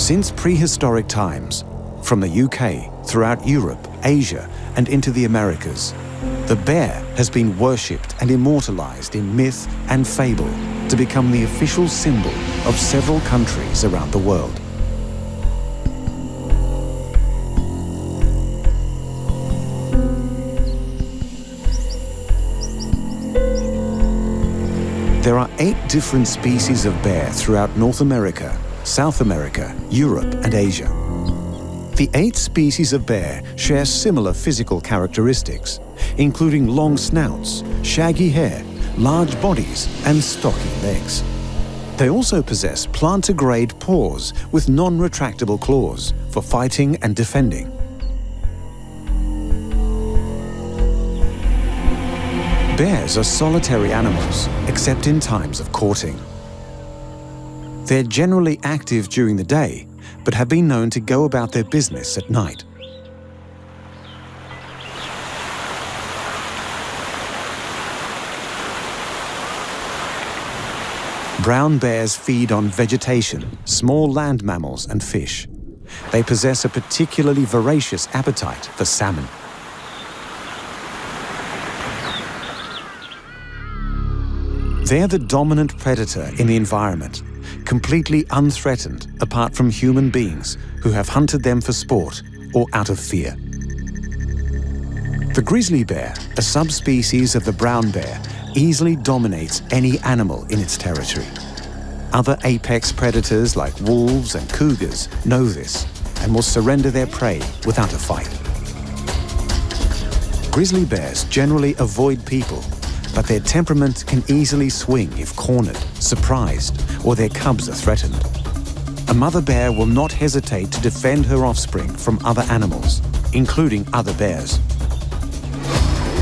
Since prehistoric times, from the UK, throughout Europe, Asia, and into the Americas, the bear has been worshipped and immortalized in myth and fable to become the official symbol of several countries around the world. There are 8 different species of bear throughout North America, South America, Europe, and Asia. The 8 species of bear share similar physical characteristics, including long snouts, shaggy hair, large bodies, and stocky legs. They also possess plantar-grade paws with non-retractable claws for fighting and defending. Bears are solitary animals, except in times of courting. They're generally active during the day, but have been known to go about their business at night. Brown bears feed on vegetation, small land mammals, and fish. They possess a particularly voracious appetite for salmon. They're the dominant predator in the environment, completely unthreatened apart from human beings who have hunted them for sport or out of fear. The grizzly bear, a subspecies of the brown bear, easily dominates any animal in its territory. Other apex predators like wolves and cougars know this and will surrender their prey without a fight. Grizzly bears generally avoid people, but their temperament can easily swing if cornered, surprised, or their cubs are threatened. A mother bear will not hesitate to defend her offspring from other animals, including other bears.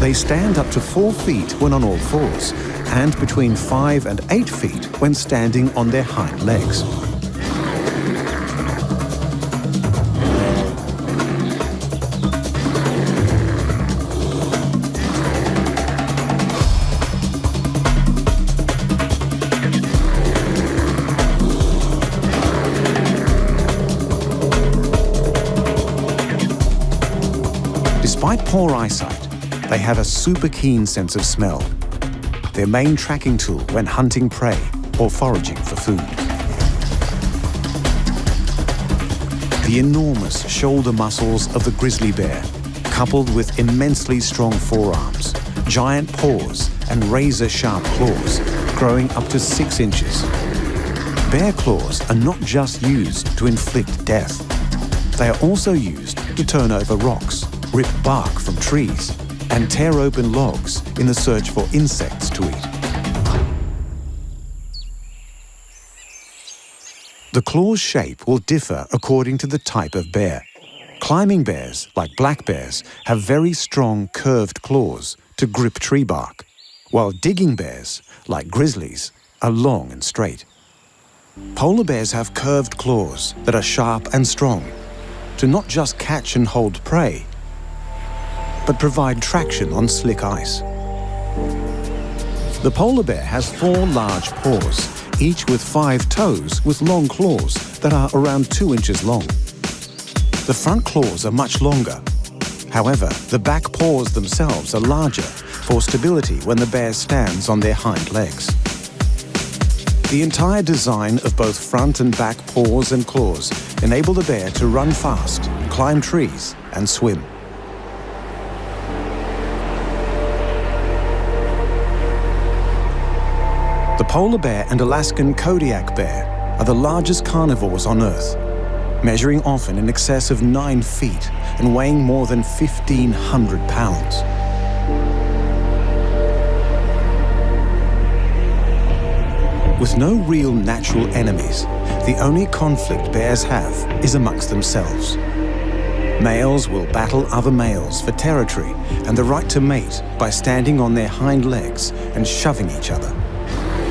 They stand up to 4 feet when on all fours, and between 5 and 8 feet when standing on their hind legs. Despite poor eyesight, they have a super keen sense of smell, their main tracking tool when hunting prey or foraging for food. The enormous shoulder muscles of the grizzly bear, coupled with immensely strong forearms, giant paws, and razor-sharp claws, growing up to 6 inches. Bear claws are not just used to inflict death. They are also used to turn over rocks, rip bark from trees, and tear open logs in the search for insects to eat. The claw's shape will differ according to the type of bear. Climbing bears, like black bears, have very strong curved claws to grip tree bark, while digging bears, like grizzlies, are long and straight. Polar bears have curved claws that are sharp and strong to not just catch and hold prey, but provide traction on slick ice. The polar bear has 4 large paws, each with 5 toes with long claws that are around 2 inches long. The front claws are much longer. However, the back paws themselves are larger for stability when the bear stands on their hind legs. The entire design of both front and back paws and claws enable the bear to run fast, climb trees, and swim. The polar bear and Alaskan Kodiak bear are the largest carnivores on Earth, measuring often in excess of 9 feet and weighing more than 1,500 pounds. With no real natural enemies, the only conflict bears have is amongst themselves. Males will battle other males for territory and the right to mate by standing on their hind legs and shoving each other.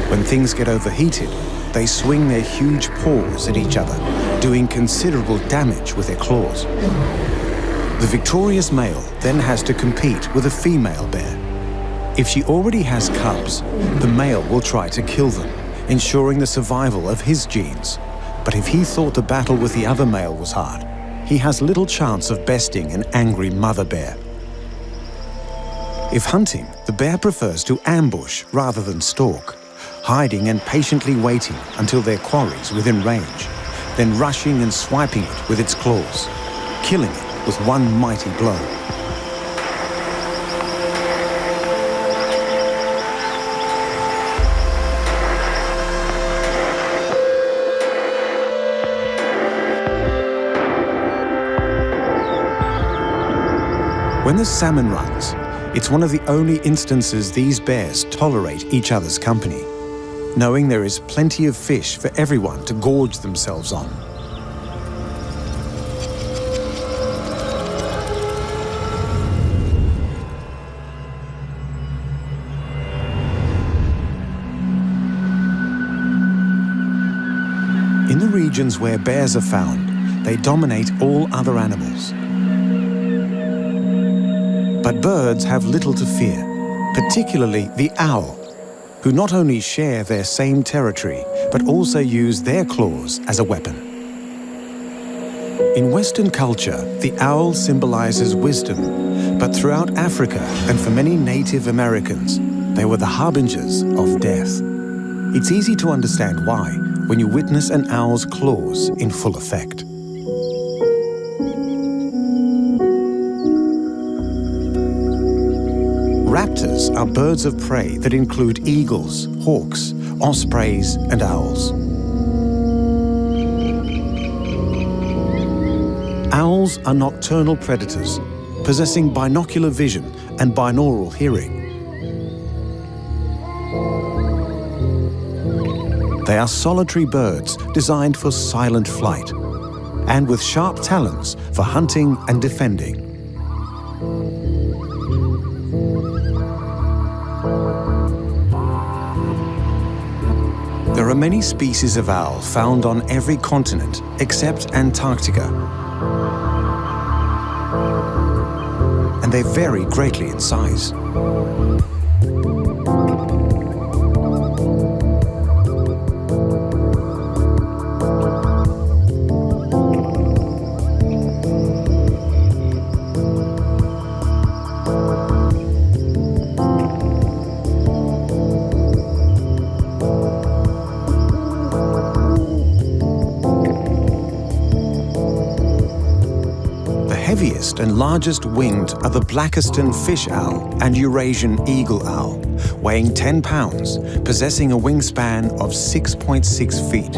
When things get overheated, they swing their huge paws at each other, doing considerable damage with their claws. The victorious male then has to compete with a female bear. If she already has cubs, the male will try to kill them, ensuring the survival of his genes, But if he thought the battle with the other male was hard, he has little chance of besting an angry mother bear. If hunting, the bear prefers to ambush rather than stalk, hiding and patiently waiting until their quarry's within range, then rushing and swiping it with its claws, killing it with one mighty blow. When the salmon runs, it's one of the only instances these bears tolerate each other's company, knowing there is plenty of fish for everyone to gorge themselves on. In the regions where bears are found, they dominate all other animals. But birds have little to fear, particularly the owl, who not only share their same territory, but also use their claws as a weapon. In Western culture, the owl symbolizes wisdom, but throughout Africa and for many Native Americans, they were the harbingers of death. It's easy to understand why when you witness an owl's claws in full effect. Raptors are birds of prey that include eagles, hawks, ospreys, and owls. Owls are nocturnal predators, possessing binocular vision and binaural hearing. They are solitary birds designed for silent flight, and with sharp talons for hunting and defending. There are many species of owl found on every continent except Antarctica, and they vary greatly in size. The heaviest and largest winged are the Blackiston fish owl and Eurasian eagle owl, weighing 10 pounds, possessing a wingspan of 6.6 feet.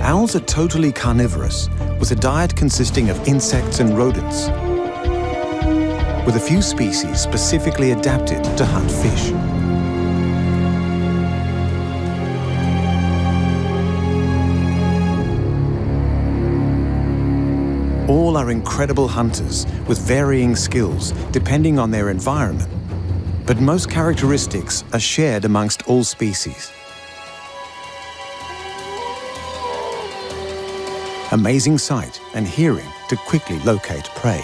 Owls are totally carnivorous, with a diet consisting of insects and rodents, with a few species specifically adapted to hunt fish. All are incredible hunters with varying skills depending on their environment, but most characteristics are shared amongst all species. Amazing sight and hearing to quickly locate prey.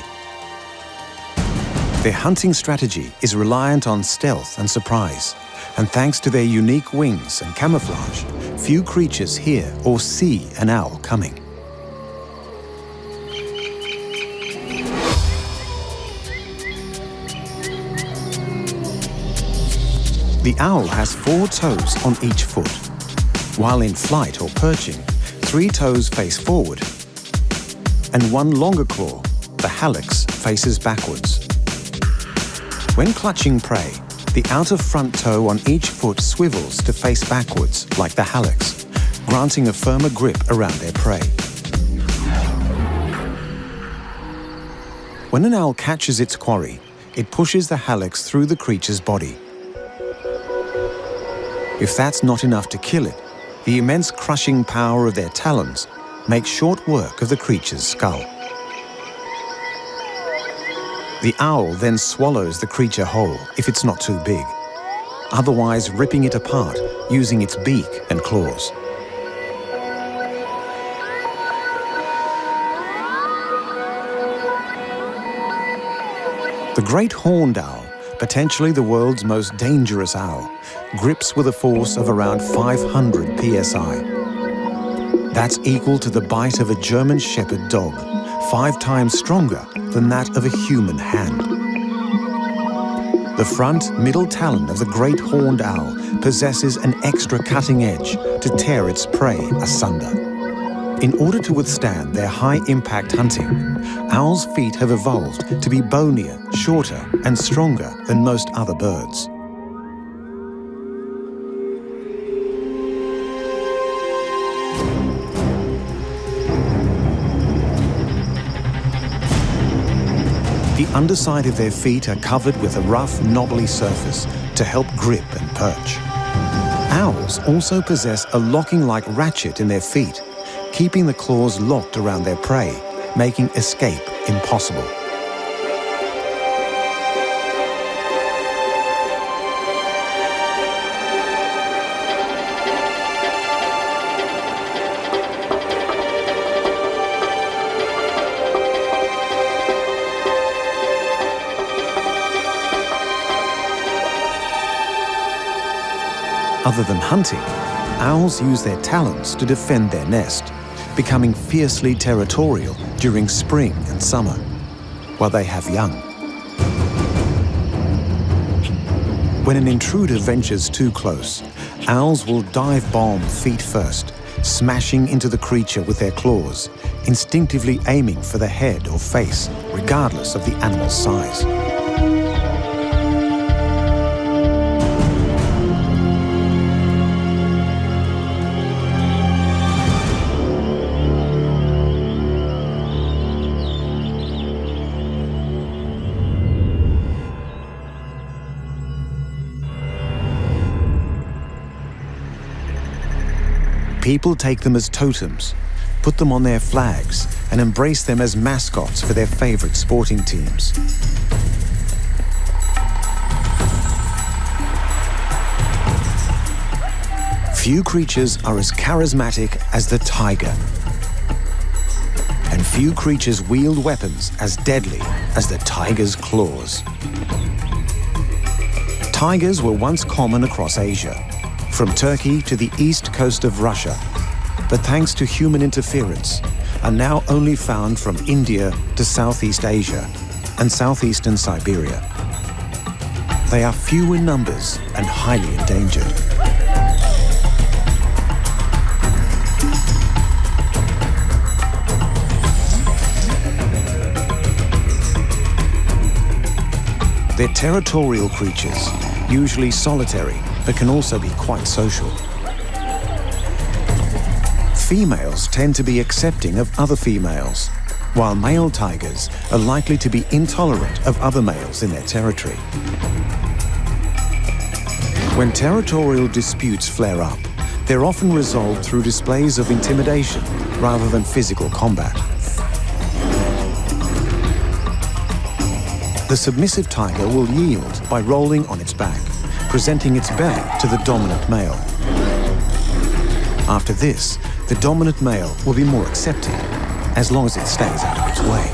Their hunting strategy is reliant on stealth and surprise, and thanks to their unique wings and camouflage, few creatures hear or see an owl coming. The owl has 4 toes on each foot. While in flight or perching, 3 toes face forward, and 1 longer claw, the hallux, faces backwards. When clutching prey, the outer front toe on each foot swivels to face backwards like the hallux, granting a firmer grip around their prey. When an owl catches its quarry, it pushes the hallux through the creature's body. If that's not enough to kill it, the immense crushing power of their talons makes short work of the creature's skull. The owl then swallows the creature whole if it's not too big, otherwise ripping it apart using its beak and claws. The great horned owl potentially the world's most dangerous owl, grips with a force of around 500 psi. That's equal to the bite of a German Shepherd dog, 5 times stronger than that of a human hand. The front middle talon of the great horned owl possesses an extra cutting edge to tear its prey asunder. In order to withstand their high-impact hunting, owls' feet have evolved to be bonier, shorter, and stronger than most other birds. The underside of their feet are covered with a rough, knobbly surface to help grip and perch. Owls also possess a locking-like ratchet in their feet, keeping the claws locked around their prey, making escape impossible. Other than hunting, owls use their talons to defend their nest, becoming fiercely territorial during spring and summer, while they have young. When an intruder ventures too close, owls will dive bomb feet first, smashing into the creature with their claws, instinctively aiming for the head or face, regardless of the animal's size. People take them as totems, put them on their flags, and embrace them as mascots for their favorite sporting teams. Few creatures are as charismatic as the tiger, and few creatures wield weapons as deadly as the tiger's claws. Tigers were once common across Asia, from Turkey to the east coast of Russia, but thanks to human interference, are now only found from India to Southeast Asia and southeastern Siberia. They are few in numbers and highly endangered. They're territorial creatures, usually solitary, but can also be quite social. Females tend to be accepting of other females, while male tigers are likely to be intolerant of other males in their territory. When territorial disputes flare up, they're often resolved through displays of intimidation rather than physical combat. The submissive tiger will yield by rolling on its back, presenting its belly to the dominant male. After this, the dominant male will be more accepting, as long as it stays out of its way.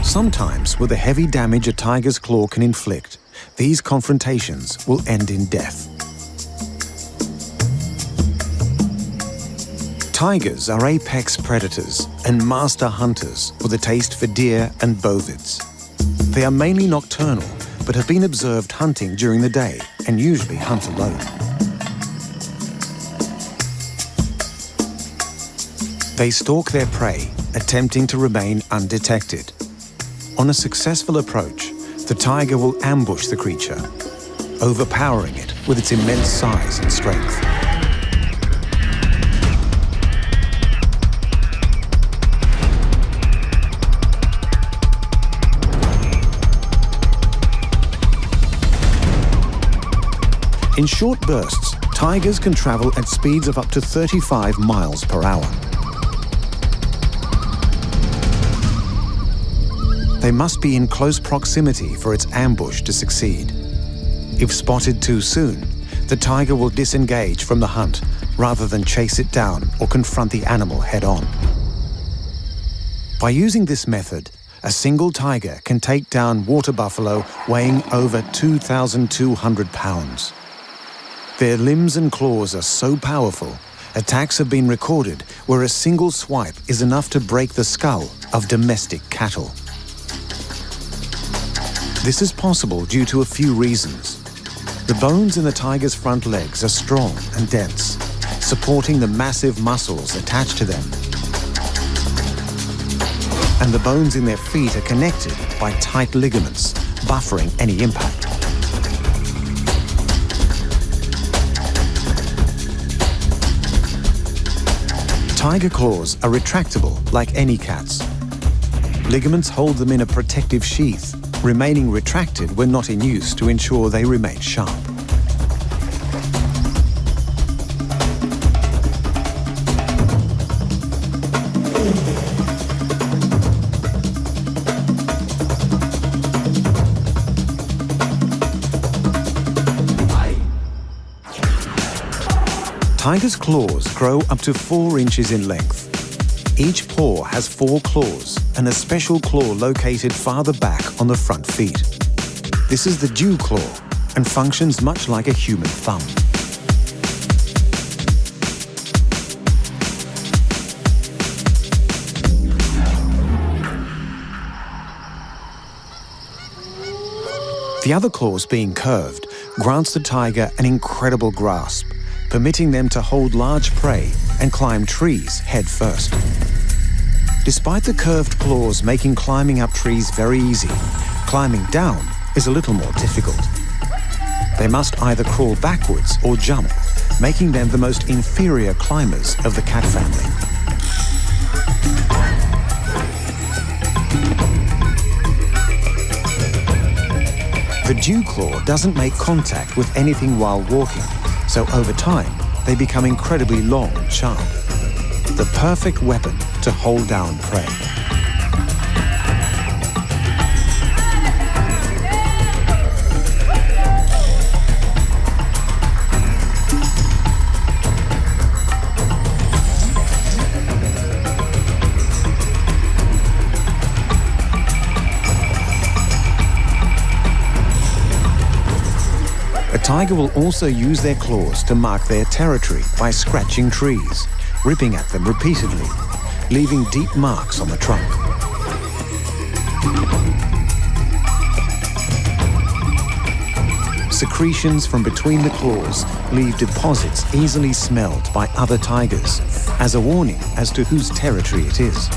Sometimes, with the heavy damage a tiger's claw can inflict, these confrontations will end in death. Tigers are apex predators and master hunters with a taste for deer and bovids. They are mainly nocturnal, but have been observed hunting during the day and usually hunt alone. They stalk their prey, attempting to remain undetected. On a successful approach, the tiger will ambush the creature, overpowering it with its immense size and strength. In short bursts, tigers can travel at speeds of up to 35 miles per hour. They must be in close proximity for its ambush to succeed. If spotted too soon, the tiger will disengage from the hunt, rather than chase it down or confront the animal head-on. By using this method, a single tiger can take down water buffalo weighing over 2,200 pounds. Their limbs and claws are so powerful, attacks have been recorded where a single swipe is enough to break the skull of domestic cattle. This is possible due to a few reasons. The bones in the tiger's front legs are strong and dense, supporting the massive muscles attached to them. And the bones in their feet are connected by tight ligaments, buffering any impact. Tiger claws are retractable like any cat's. Ligaments hold them in a protective sheath, remaining retracted when not in use to ensure they remain sharp. Tiger's claws grow up to 4 inches in length. Each paw has 4 claws and a special claw located farther back on the front feet. This is the dew claw and functions much like a human thumb. The other claws being curved grants the tiger an incredible grasp, permitting them to hold large prey and climb trees head first. Despite the curved claws making climbing up trees very easy, climbing down is a little more difficult. They must either crawl backwards or jump, making them the most inferior climbers of the cat family. The dew claw doesn't make contact with anything while walking, so over time, they become incredibly long and sharp. The perfect weapon to hold down prey. A tiger will also use their claws to mark their territory by scratching trees, ripping at them repeatedly, leaving deep marks on the trunk. Secretions from between the claws leave deposits easily smelled by other tigers as a warning as to whose territory it is.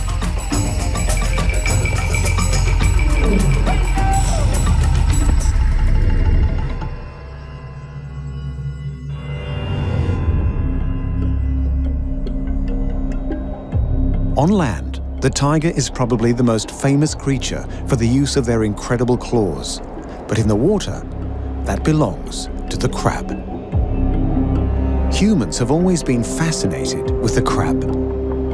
On land, the tiger is probably the most famous creature for the use of their incredible claws. But in the water, that belongs to the crab. Humans have always been fascinated with the crab.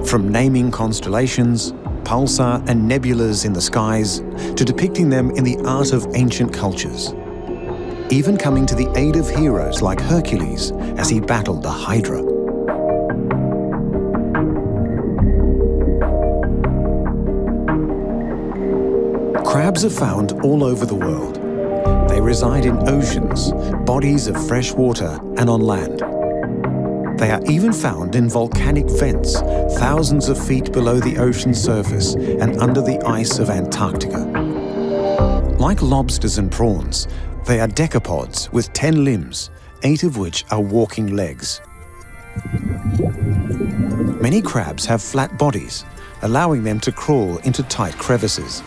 From naming constellations, pulsar and nebulas in the skies, to depicting them in the art of ancient cultures. Even coming to the aid of heroes like Hercules as he battled the Hydra. Crabs are found all over the world. They reside in oceans, bodies of fresh water, and on land. They are even found in volcanic vents, thousands of feet below the ocean surface and under the ice of Antarctica. Like lobsters and prawns, they are decapods with 10 limbs, 8 of which are walking legs. Many crabs have flat bodies, allowing them to crawl into tight crevices.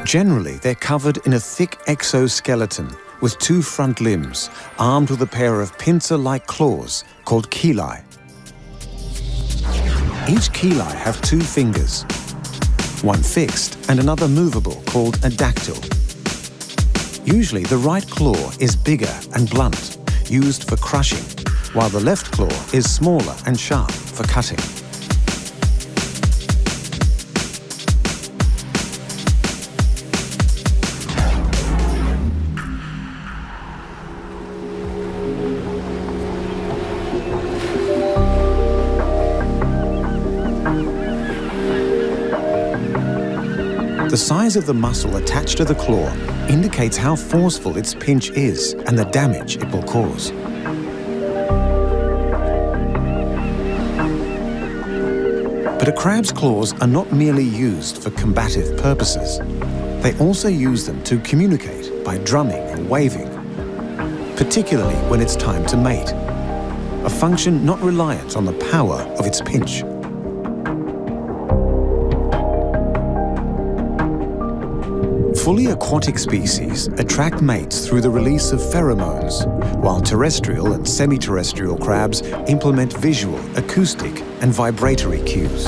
Generally, they're covered in a thick exoskeleton with 2 front limbs, armed with a pair of pincer-like claws called chelae. Each chelae have 2 fingers, one fixed and another movable called a dactyl. Usually, the right claw is bigger and blunt, used for crushing, while the left claw is smaller and sharp for cutting. The size of the muscle attached to the claw indicates how forceful its pinch is and the damage it will cause. But a crab's claws are not merely used for combative purposes. They also use them to communicate by drumming and waving, particularly when it's time to mate, a function not reliant on the power of its pinch. Fully aquatic species attract mates through the release of pheromones, while terrestrial and semi-terrestrial crabs implement visual, acoustic, and vibratory cues.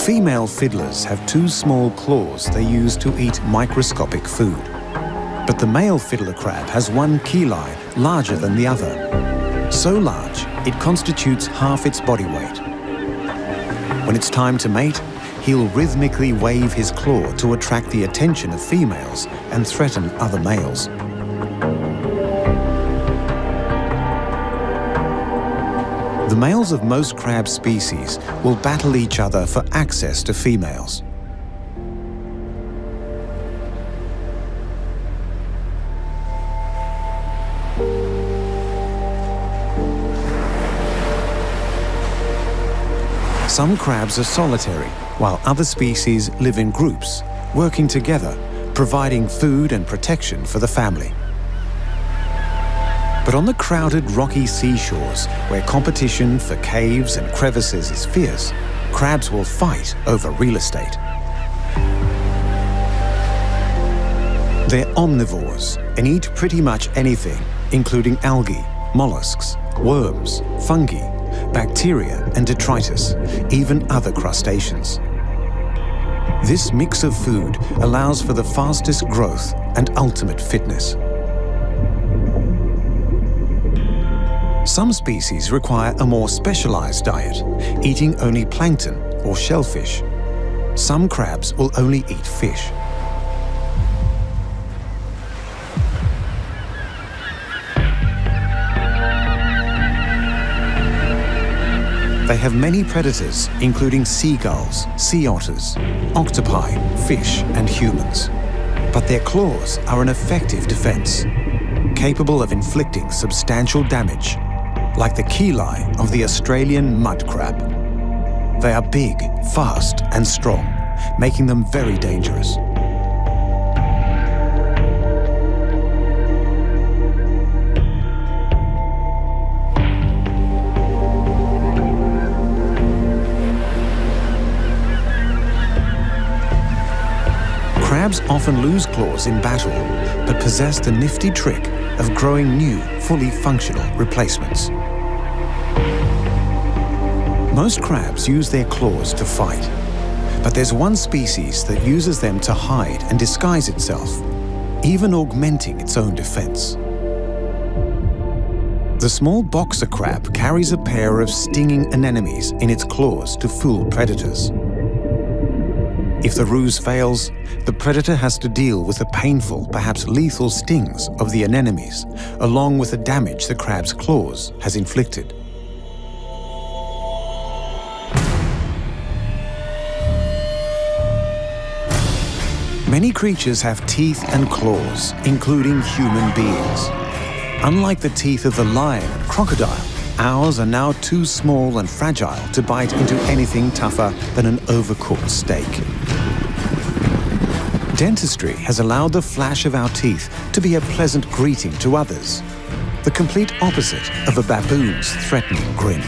Female fiddlers have two small claws they use to eat microscopic food. But the male fiddler crab has one chelae larger than the other, so large it constitutes half its body weight. When it's time to mate, he'll rhythmically wave his claw to attract the attention of females and threaten other males. The males of most crab species will battle each other for access to females. Some crabs are solitary, while other species live in groups, working together, providing food and protection for the family. But on the crowded rocky seashores, where competition for caves and crevices is fierce, crabs will fight over real estate. They're omnivores and eat pretty much anything, including algae, mollusks, worms, fungi, bacteria and detritus, even other crustaceans. This mix of food allows for the fastest growth and ultimate fitness. Some species require a more specialized diet, eating only plankton or shellfish. Some crabs will only eat fish. They have many predators, including seagulls, sea otters, octopi, fish, and humans. But their claws are an effective defense, capable of inflicting substantial damage, like the chelae of the Australian mud crab. They are big, fast, and strong, making them very dangerous. Crabs often lose claws in battle, but possess the nifty trick of growing new, fully functional replacements. Most crabs use their claws to fight, but there's one species that uses them to hide and disguise itself, even augmenting its own defense. The small boxer crab carries a pair of stinging anemones in its claws to fool predators. If the ruse fails, the predator has to deal with the painful, perhaps lethal stings of the anemones, along with the damage the crab's claws has inflicted. Many creatures have teeth and claws, including human beings. Unlike the teeth of the lion and crocodile, ours are now too small and fragile to bite into anything tougher than an overcooked steak. Dentistry has allowed the flash of our teeth to be a pleasant greeting to others, the complete opposite of a baboon's threatening grin.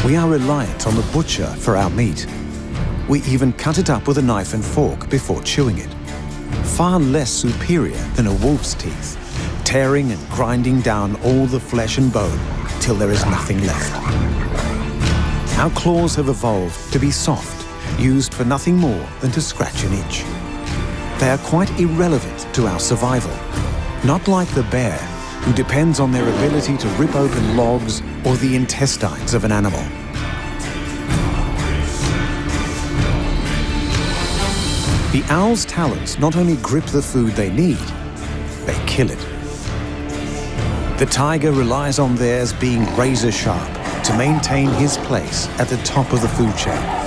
We are reliant on the butcher for our meat. We even cut it up with a knife and fork before chewing it. Far less superior than a wolf's teeth, tearing and grinding down all the flesh and bone till there is nothing left. Our claws have evolved to be soft, used for nothing more than to scratch an itch. They are quite irrelevant to our survival, not like the bear, who depends on their ability to rip open logs or the intestines of an animal. The owl's talons not only grip the food they need, they kill it. The tiger relies on theirs being razor sharp to maintain his place at the top of the food chain.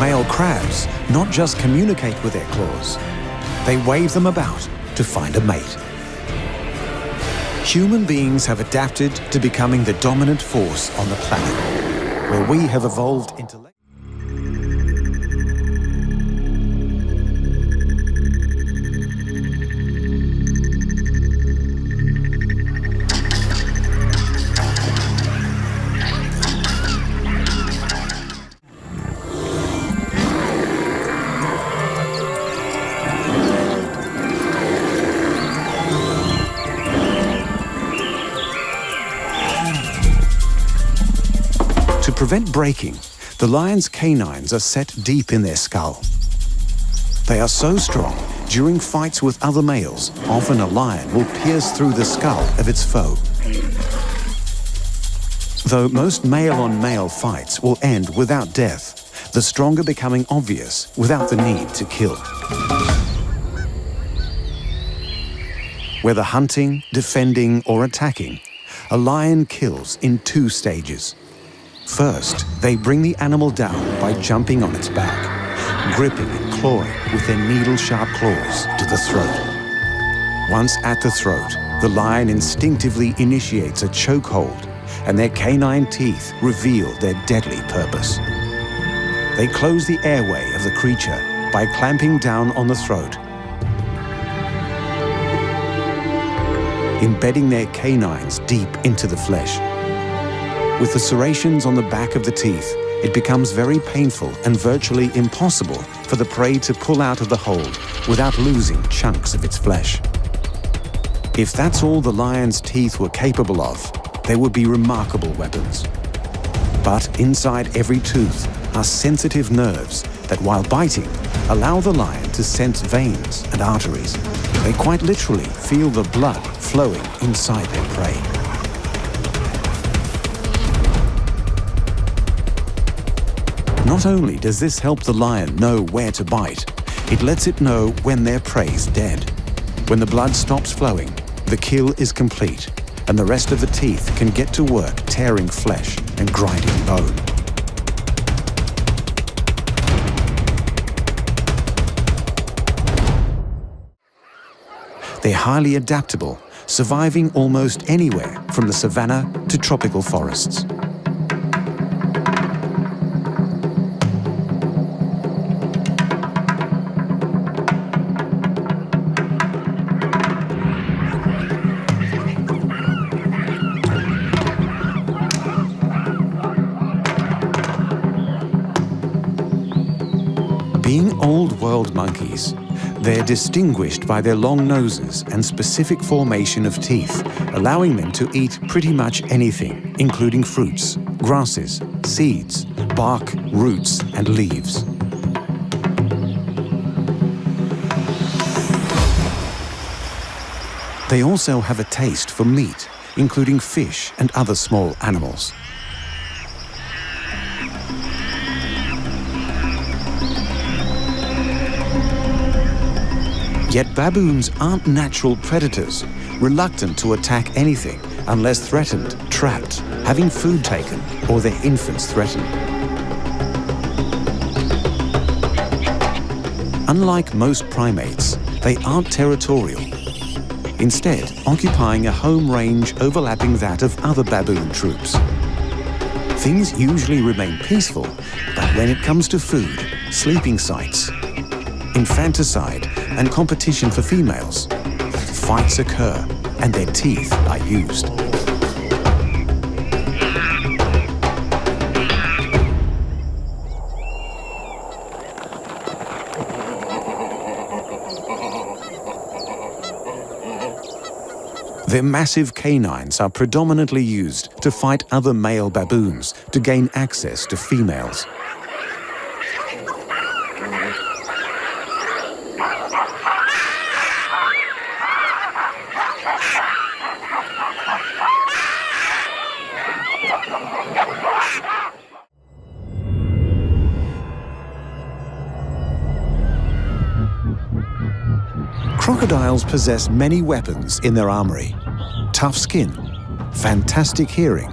Male crabs not just communicate with their claws, they wave them about to find a mate. Human beings have adapted to becoming the dominant force on the planet, where we have evolved into... To prevent breaking, the lion's canines are set deep in their skull. They are so strong, during fights with other males, often a lion will pierce through the skull of its foe. Though most male-on-male fights will end without death, the stronger becoming obvious without the need to kill. Whether hunting, defending, or attacking, a lion kills in 2 stages. First, they bring the animal down by jumping on its back, gripping and clawing with their needle-sharp claws to the throat. Once at the throat, the lion instinctively initiates a chokehold, and their canine teeth reveal their deadly purpose. They close the airway of the creature by clamping down on the throat, embedding their canines deep into the flesh. With the serrations on the back of the teeth, it becomes very painful and virtually impossible for the prey to pull out of the hold without losing chunks of its flesh. If that's all the lion's teeth were capable of, they would be remarkable weapons. But inside every tooth are sensitive nerves that, while biting, allow the lion to sense veins and arteries. They quite literally feel the blood flowing inside their prey. Not only does this help the lion know where to bite, it lets it know when their prey's dead. When the blood stops flowing, the kill is complete, and the rest of the teeth can get to work tearing flesh and grinding bone. They're highly adaptable, surviving almost anywhere from the savanna to tropical forests. Being old world monkeys, they're distinguished by their long noses and specific formation of teeth, allowing them to eat pretty much anything, including fruits, grasses, seeds, bark, roots, and leaves. They also have a taste for meat, including fish and other small animals. Yet baboons aren't natural predators, reluctant to attack anything unless threatened, trapped, having food taken, or their infants threatened. Unlike most primates, they aren't territorial, instead occupying a home range overlapping that of other baboon troops. Things usually remain peaceful, but when it comes to food, sleeping sites, infanticide, and competition for females, fights occur and their teeth are used. Their massive canines are predominantly used to fight other male baboons to gain access to females. Crocodiles possess many weapons in their armory: tough skin, fantastic hearing,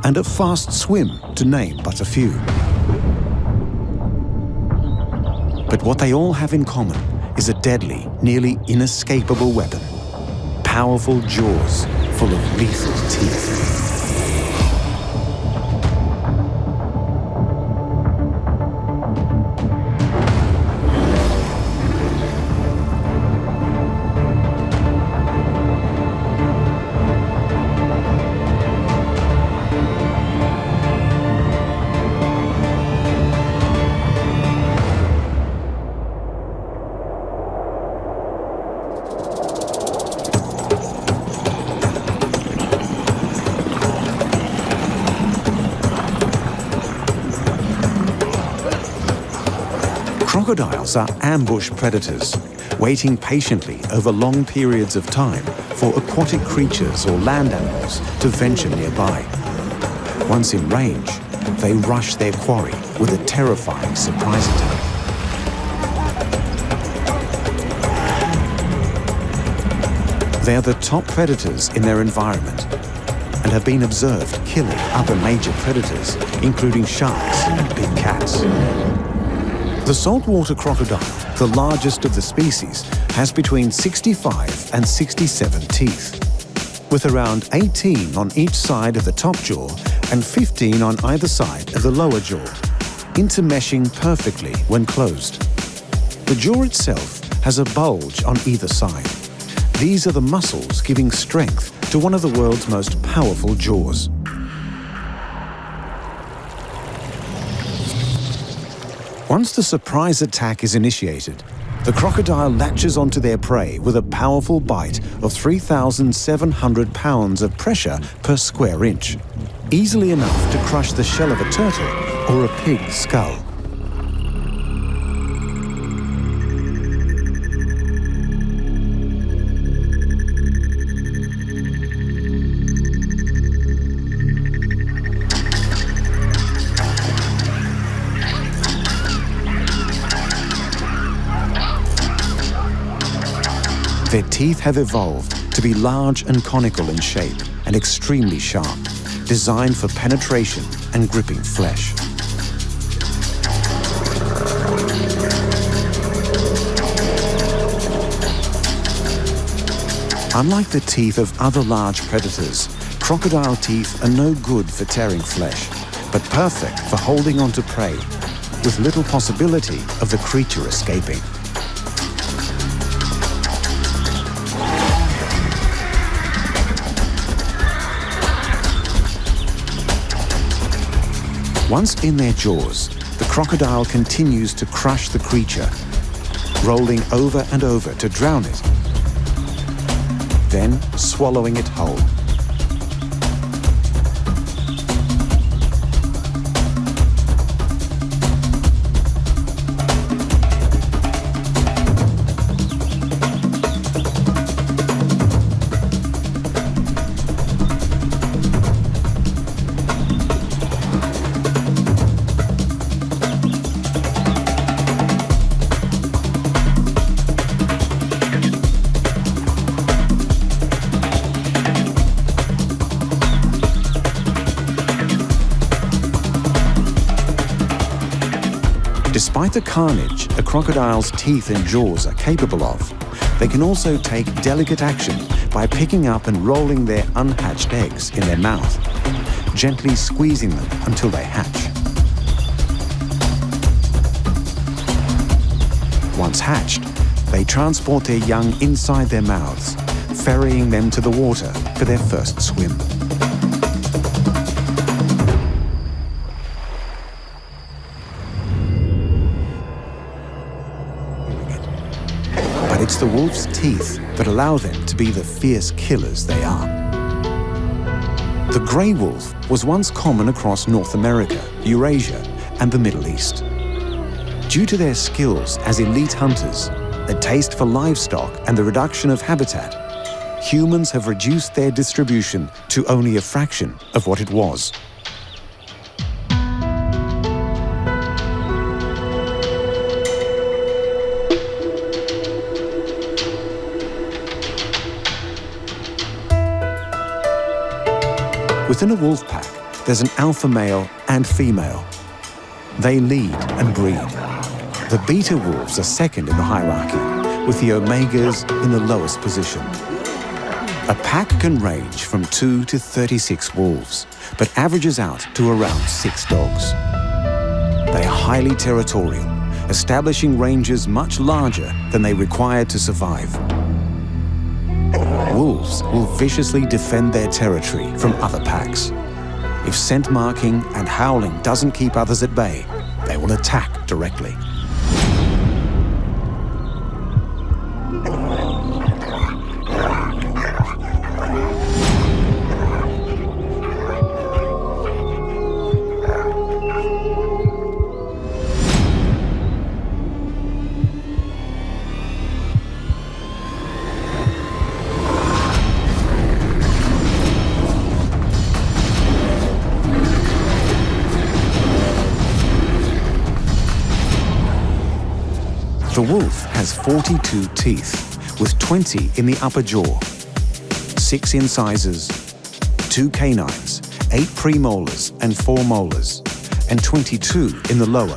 and a fast swim, to name but a few. But what they all have in common is a deadly, nearly inescapable weapon: powerful jaws full of lethal teeth. Crocodiles are ambush predators, waiting patiently over long periods of time for aquatic creatures or land animals to venture nearby. Once in range, they rush their quarry with a terrifying surprise attack. They are the top predators in their environment and have been observed killing other major predators, including sharks and big cats. The saltwater crocodile, the largest of the species, has between 65 and 67 teeth, with around 18 on each side of the top jaw and 15 on either side of the lower jaw, intermeshing perfectly when closed. The jaw itself has a bulge on either side. These are the muscles giving strength to one of the world's most powerful jaws. Once the surprise attack is initiated, the crocodile latches onto their prey with a powerful bite of 3,700 pounds of pressure per square inch, easily enough to crush the shell of a turtle or a pig's skull. Their teeth have evolved to be large and conical in shape and extremely sharp, designed for penetration and gripping flesh. Unlike the teeth of other large predators, crocodile teeth are no good for tearing flesh, but perfect for holding onto prey, with little possibility of the creature escaping. Once in their jaws, the crocodile continues to crush the creature, rolling over and over to drown it, then swallowing it whole. Despite the carnage a crocodile's teeth and jaws are capable of, they can also take delicate action by picking up and rolling their unhatched eggs in their mouth, gently squeezing them until they hatch. Once hatched, they transport their young inside their mouths, ferrying them to the water for their first swim. It's the wolf's teeth that allow them to be the fierce killers they are. The grey wolf was once common across North America, Eurasia, and the Middle East. Due to their skills as elite hunters, a taste for livestock, and the reduction of habitat, humans have reduced their distribution to only a fraction of what it was. Within a wolf pack, there's an alpha male and female. They lead and breed. The beta wolves are second in the hierarchy, with the omegas in the lowest position. A pack can range from 2 to 36 wolves, but averages out to around 6 dogs. They are highly territorial, establishing ranges much larger than they require to survive. Wolves will viciously defend their territory from other packs. If scent marking and howling doesn't keep others at bay, they will attack directly. The wolf has 42 teeth, with 20 in the upper jaw, 6 incisors, 2 canines, 8 premolars and 4 molars, and 22 in the lower,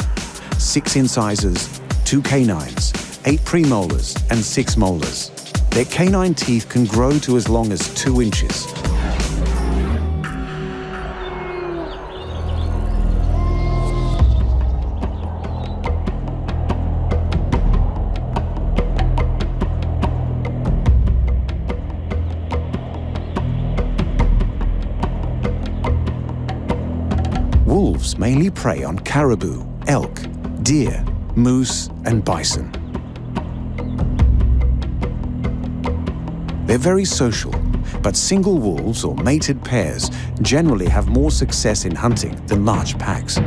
6 incisors, 2 canines, 8 premolars and 6 molars. Their canine teeth can grow to as long as 2 inches. Wolves mainly prey on caribou, elk, deer, moose, and bison. They're very social, but single wolves or mated pairs generally have more success in hunting than large packs.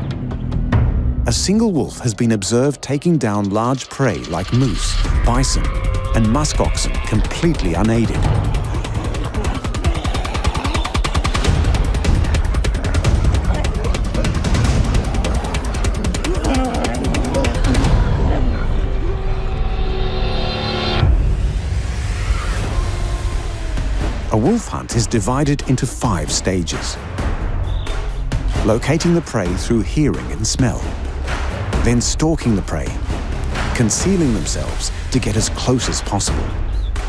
A single wolf has been observed taking down large prey like moose, bison, and musk oxen completely unaided. A wolf hunt is divided into 5 stages. Locating the prey through hearing and smell, then stalking the prey, concealing themselves to get as close as possible.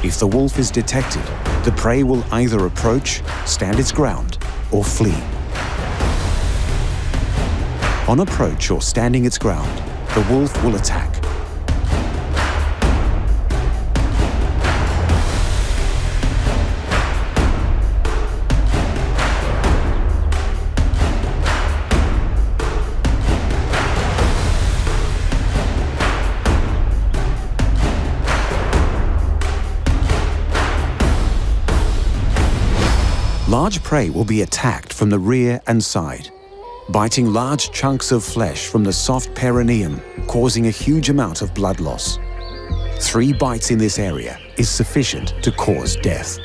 If the wolf is detected, the prey will either approach, stand its ground, or flee. On approach or standing its ground, the wolf will attack. Large prey will be attacked from the rear and side, biting large chunks of flesh from the soft perineum, causing a huge amount of blood loss. 3 bites in this area is sufficient to cause death.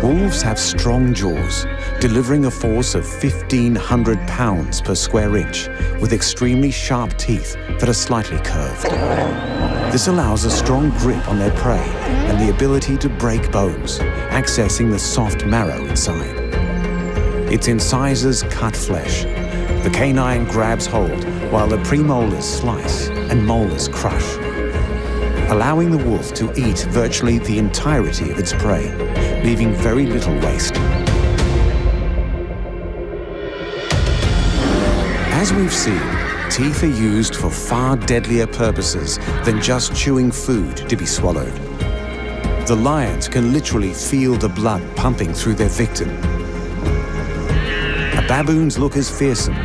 Wolves have strong jaws, delivering a force of 1,500 pounds per square inch, with extremely sharp teeth that are slightly curved. This allows a strong grip on their prey and the ability to break bones, accessing the soft marrow inside. Its incisors cut flesh. The canine grabs hold while the premolars slice and molars crush, allowing the wolf to eat virtually the entirety of its prey, leaving very little waste. As we've seen, teeth are used for far deadlier purposes than just chewing food to be swallowed. The lions can literally feel the blood pumping through their victim. A baboon's look is fearsome.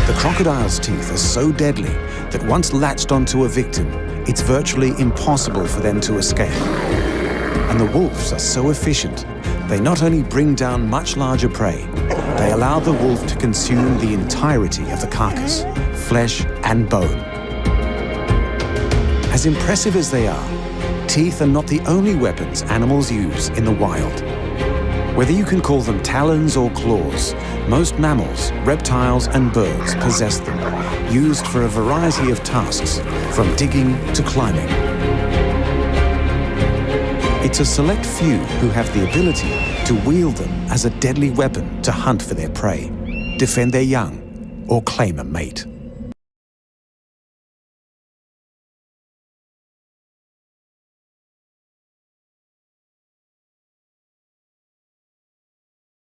The crocodile's teeth are so deadly that once latched onto a victim, it's virtually impossible for them to escape. And the wolves are so efficient, they not only bring down much larger prey, they allow the wolf to consume the entirety of the carcass, flesh and bone. As impressive as they are, teeth are not the only weapons animals use in the wild. Whether you can call them talons or claws, most mammals, reptiles and birds possess them, used for a variety of tasks, from digging to climbing. It's a select few who have the ability to wield them as a deadly weapon to hunt for their prey, defend their young, or claim a mate.